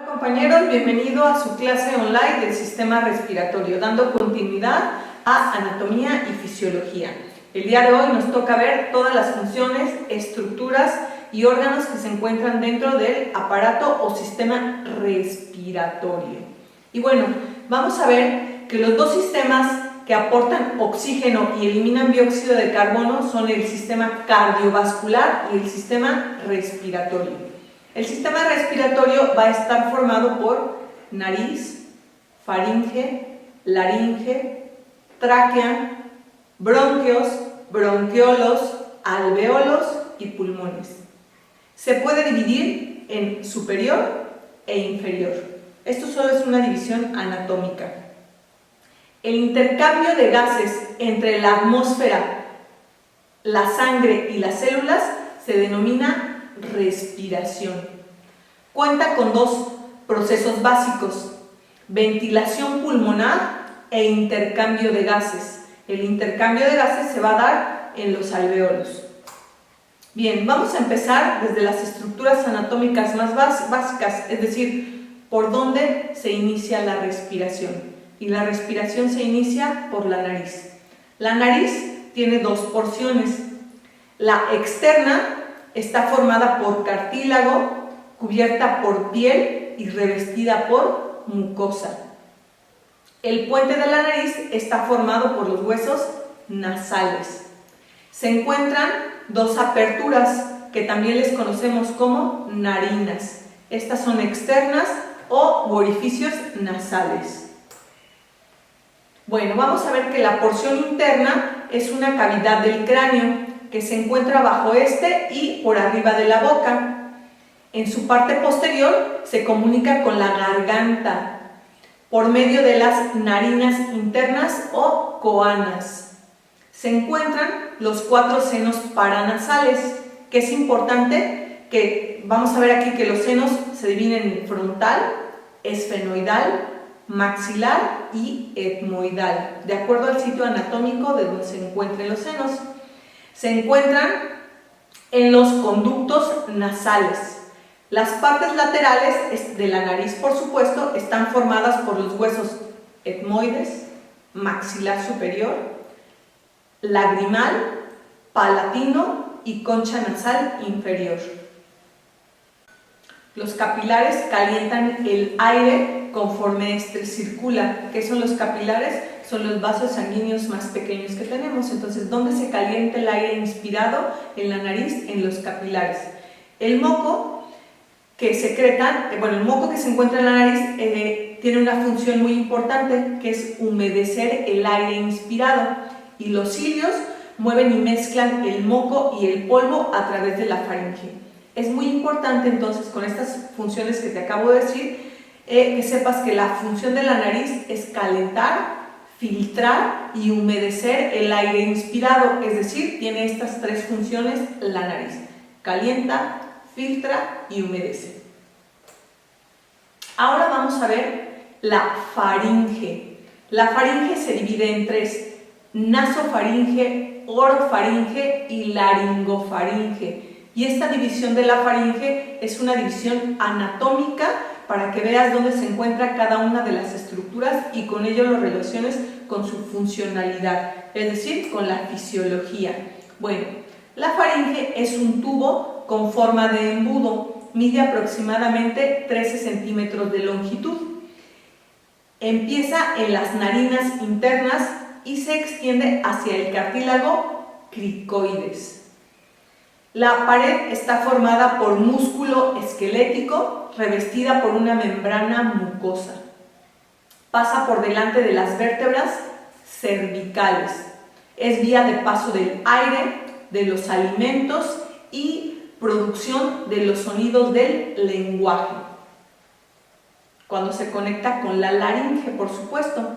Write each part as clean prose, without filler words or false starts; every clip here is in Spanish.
Compañeros, bienvenido a su clase online del sistema respiratorio, dando continuidad a anatomía y fisiología. El día de hoy nos toca ver todas las funciones, estructuras y órganos que se encuentran dentro del aparato o sistema respiratorio. Y bueno, vamos a ver que los dos sistemas que aportan oxígeno y eliminan dióxido de carbono son el sistema cardiovascular y el sistema respiratorio. El sistema respiratorio va a estar formado por nariz, faringe, laringe, tráquea, bronquios, bronquiolos, alveolos y pulmones. Se puede dividir en superior e inferior. Esto solo es una división anatómica. El intercambio de gases entre la atmósfera, la sangre y las células se denomina respiración. Cuenta con dos procesos básicos: ventilación pulmonar e intercambio de gases. El intercambio de gases se va a dar en los alveolos. Bien, vamos a empezar desde las estructuras anatómicas más básicas, es decir, por dónde se inicia la respiración. Y la respiración se inicia por la nariz. La nariz tiene dos porciones. La externa está formada por cartílago, cubierta por piel y revestida por mucosa. El puente de la nariz está formado por los huesos nasales. Se encuentran dos aperturas que también les conocemos como narinas. Estas son externas o orificios nasales. Bueno, vamos a ver que la porción interna es una cavidad del cráneo que se encuentra bajo este y por arriba de la boca. En su parte posterior se comunica con la garganta por medio de las narinas internas o coanas. Se encuentran los cuatro senos paranasales, que es importante que vamos a ver aquí que los senos se dividen en frontal, esfenoidal, maxilar y etmoidal, de acuerdo al sitio anatómico de donde se encuentren los senos. Se encuentran en los conductos nasales. Las partes laterales de la nariz, por supuesto, están formadas por los huesos etmoides, maxilar superior, lagrimal, palatino y concha nasal inferior. Los capilares calientan el aire conforme este circula. ¿Qué son los capilares? Son los vasos sanguíneos más pequeños que tenemos. Entonces, ¿dónde se calienta el aire inspirado? En la nariz, en los capilares. El moco que secretan, el moco que se encuentra en la nariz tiene una función muy importante, que es humedecer el aire inspirado. Y los cilios mueven y mezclan el moco y el polvo a través de la faringe. Es muy importante entonces, con estas funciones que te acabo de decir, que sepas que la función de la nariz es calentar, filtrar y humedecer el aire inspirado, es decir, tiene estas tres funciones la nariz: calienta, filtra y humedece. Ahora vamos a ver la faringe. La faringe se divide en tres: nasofaringe, orofaringe y laringofaringe. Y esta división de la faringe es una división anatómica para que veas dónde se encuentra cada una de las estructuras y con ello lo relaciones con su funcionalidad, es decir, con la fisiología. Bueno, la faringe es un tubo con forma de embudo, mide aproximadamente 13 centímetros de longitud. Empieza en las narinas internas y se extiende hacia el cartílago cricoides. La pared está formada por músculo esquelético revestida por una membrana mucosa. Pasa por delante de las vértebras cervicales. Es vía de paso del aire, de los alimentos y producción de los sonidos del lenguaje. Cuando se conecta con la laringe, por supuesto.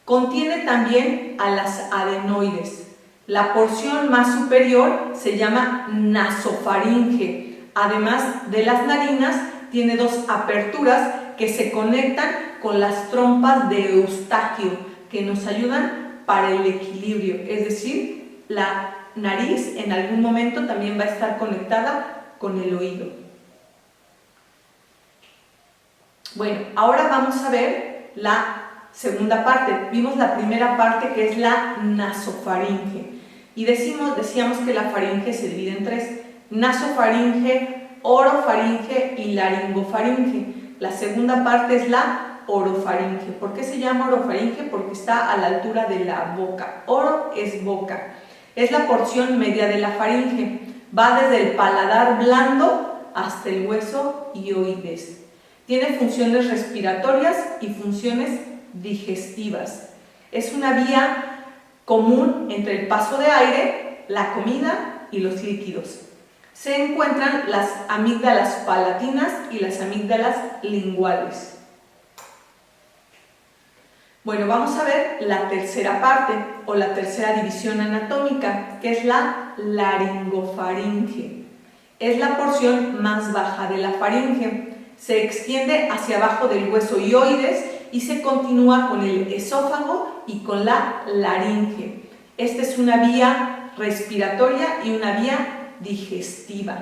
Contiene también a las adenoides. La porción más superior se llama nasofaringe. Además de las narinas, tiene dos aperturas que se conectan con las trompas de Eustaquio, que nos ayudan para el equilibrio. Es decir, la nariz en algún momento también va a estar conectada con el oído. Bueno, ahora vamos a ver la segunda parte. Vimos la primera parte, que es la nasofaringe, y decíamos que la faringe se divide en tres: nasofaringe, orofaringe y laringofaringe. La segunda parte es la orofaringe. ¿Por qué se llama orofaringe? Porque está a la altura de la boca. Oro es boca. Es la porción media de la faringe. Va desde el paladar blando hasta el hueso hioides. Tiene funciones respiratorias y funciones digestivas. Es una vía común entre el paso de aire, la comida y los líquidos. Se encuentran las amígdalas palatinas y las amígdalas linguales. Bueno, vamos a ver la tercera parte o la tercera división anatómica, que es la laringofaringe. Es la porción más baja de la faringe. Se extiende hacia abajo del hueso hioides y se continúa con el esófago y con la laringe. Esta es una vía respiratoria y una vía digestiva.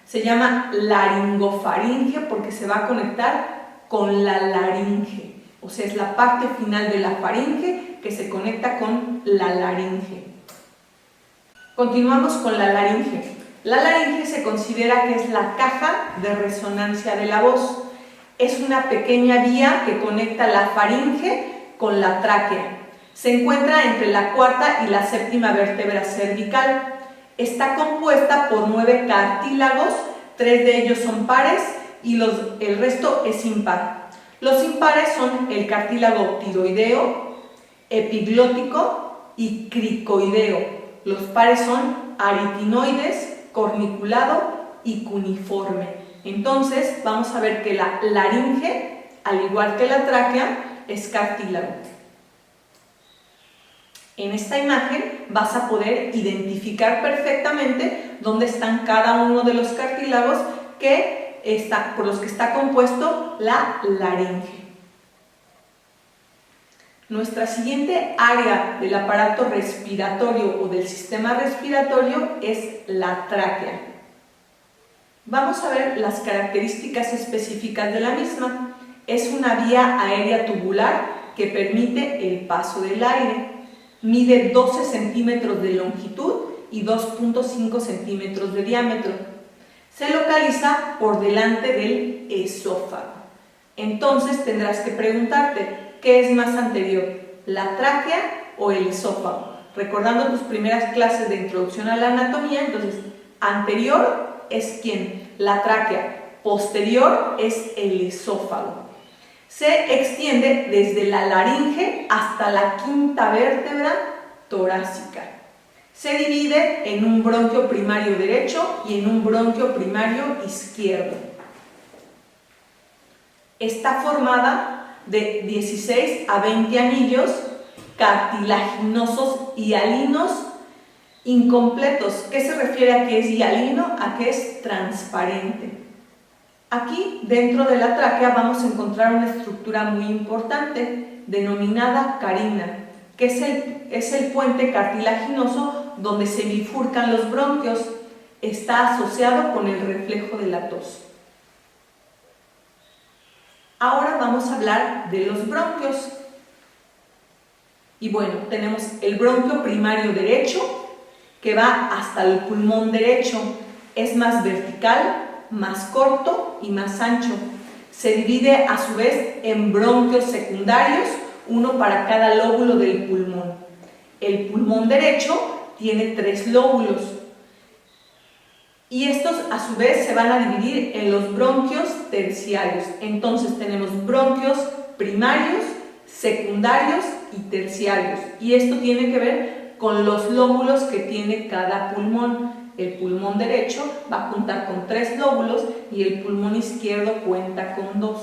Se llama laringofaringe porque se va a conectar con la laringe. O sea, es la parte final de la faringe que se conecta con la laringe. Continuamos con la laringe. La laringe se considera que es la caja de resonancia de la voz. Es una pequeña vía que conecta la faringe con la tráquea. Se encuentra entre la cuarta y la séptima vértebra cervical. Está compuesta por 9 cartílagos, 3 de ellos son pares y el resto es impar. Los impares son el cartílago tiroideo, epiglótico y cricoideo. Los pares son aritinoides, corniculado y cuniforme. Entonces vamos a ver que la laringe, al igual que la tráquea, es cartílago. En esta imagen vas a poder identificar perfectamente dónde están cada uno de los cartílagos por los que está compuesto la laringe. Nuestra siguiente área del aparato respiratorio o del sistema respiratorio es la tráquea. Vamos a ver las características específicas de la misma. Es una vía aérea tubular que permite el paso del aire. Mide 12 centímetros de longitud y 2.5 centímetros de diámetro. Se localiza por delante del esófago. Entonces tendrás que preguntarte, ¿qué es más anterior, la tráquea o el esófago? Recordando tus primeras clases de introducción a la anatomía, entonces anterior es ¿quién? La tráquea. Posterior es el esófago. Se extiende desde la laringe hasta la quinta vértebra torácica. Se divide en un bronquio primario derecho y en un bronquio primario izquierdo. Está formada de 16 a 20 anillos cartilaginosos hialinos incompletos. ¿Qué se refiere a que es hialino? A que es transparente. Aquí, dentro de la tráquea, vamos a encontrar una estructura muy importante denominada carina, que es el puente cartilaginoso donde se bifurcan los bronquios. Está asociado con el reflejo de la tos. Ahora vamos a hablar de los bronquios. Y bueno, tenemos el bronquio primario derecho, que va hasta el pulmón derecho. Es más vertical, más corto y más ancho. Se divide a su vez en bronquios secundarios, uno para cada lóbulo del pulmón. El pulmón derecho tiene 3 lóbulos y estos a su vez se van a dividir en los bronquios terciarios. Entonces tenemos bronquios primarios, secundarios y terciarios, y esto tiene que ver con los lóbulos que tiene cada pulmón. El pulmón derecho va a contar con 3 lóbulos y el pulmón izquierdo cuenta con 2,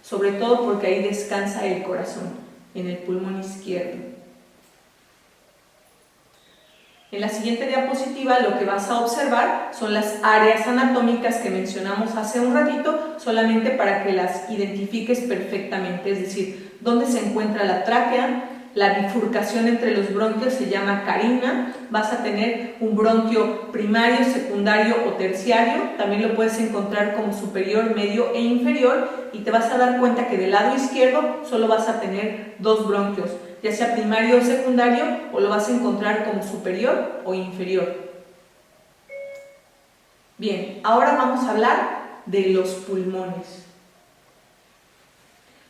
sobre todo porque ahí descansa el corazón, en el pulmón izquierdo. En la siguiente diapositiva lo que vas a observar son las áreas anatómicas que mencionamos hace un ratito, solamente para que las identifiques perfectamente, es decir, dónde se encuentra la tráquea, La bifurcación entre los bronquios se llama carina. Vas a tener un bronquio primario, secundario o terciario. También lo puedes encontrar como superior, medio e inferior, y te vas a dar cuenta que del lado izquierdo solo vas a tener dos bronquios, ya sea primario o secundario, o lo vas a encontrar como superior o inferior. Bien, ahora vamos a hablar de los pulmones.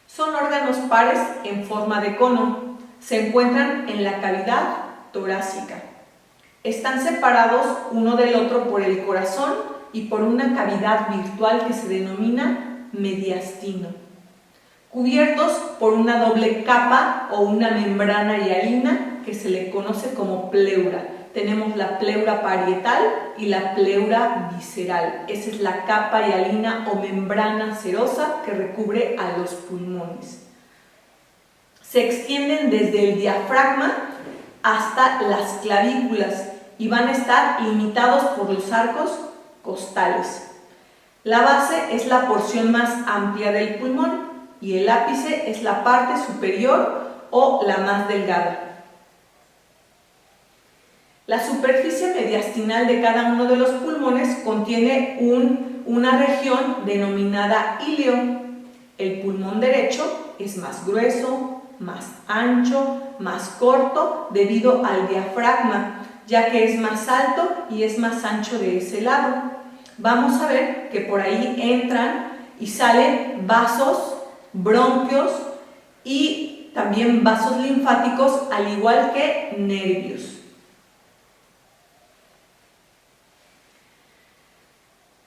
Son órganos pares en forma de cono. Se encuentran en la cavidad torácica. Están separados uno del otro por el corazón y por una cavidad virtual que se denomina mediastino. Cubiertos por una doble capa o una membrana hialina que se le conoce como pleura. Tenemos la pleura parietal y la pleura visceral. Esa es la capa hialina o membrana serosa que recubre a los pulmones. Se extienden desde el diafragma hasta las clavículas y van a estar limitados por los arcos costales. La base es la porción más amplia del pulmón y el ápice es la parte superior o la más delgada. La superficie mediastinal de cada uno de los pulmones contiene una región denominada ilio. El pulmón derecho es más grueso, más ancho, más corto debido al diafragma, ya que es más alto y es más ancho de ese lado. Vamos a ver que por ahí entran y salen vasos, bronquios y también vasos linfáticos, al igual que nervios.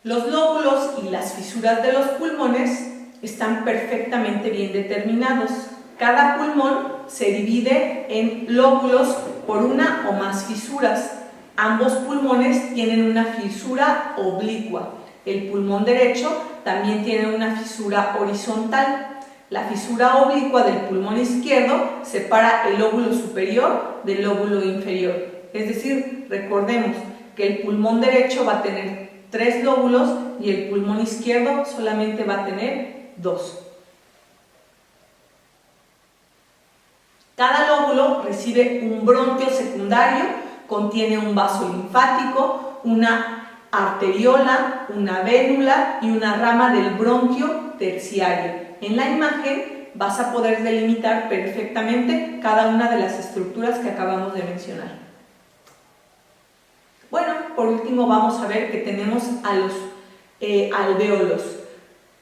Los lóbulos y las fisuras de los pulmones están perfectamente bien determinados. Cada pulmón se divide en lóbulos por una o más fisuras. Ambos pulmones tienen una fisura oblicua. El pulmón derecho también tiene una fisura horizontal. La fisura oblicua del pulmón izquierdo separa el lóbulo superior del lóbulo inferior. Es decir, recordemos que el pulmón derecho va a tener 3 lóbulos y el pulmón izquierdo solamente va a tener 2. Cada lóbulo recibe un bronquio secundario, contiene un vaso linfático, una arteriola, una vénula y una rama del bronquio terciario. En la imagen vas a poder delimitar perfectamente cada una de las estructuras que acabamos de mencionar. Bueno, por último vamos a ver que tenemos a los alvéolos.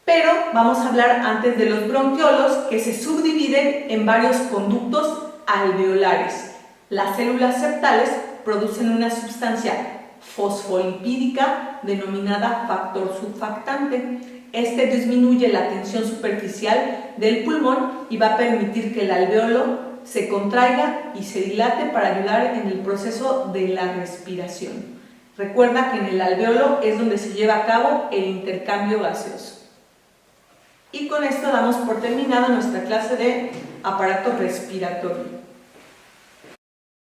Pero vamos a hablar antes de los bronquiolos, que se subdividen en varios conductos alveolares. Las células septales producen una sustancia fosfolipídica denominada factor surfactante. Este disminuye la tensión superficial del pulmón y va a permitir que el alvéolo se contraiga y se dilate para ayudar en el proceso de la respiración. Recuerda que en el alvéolo es donde se lleva a cabo el intercambio gaseoso. Y con esto damos por terminada nuestra clase de aparato respiratorio.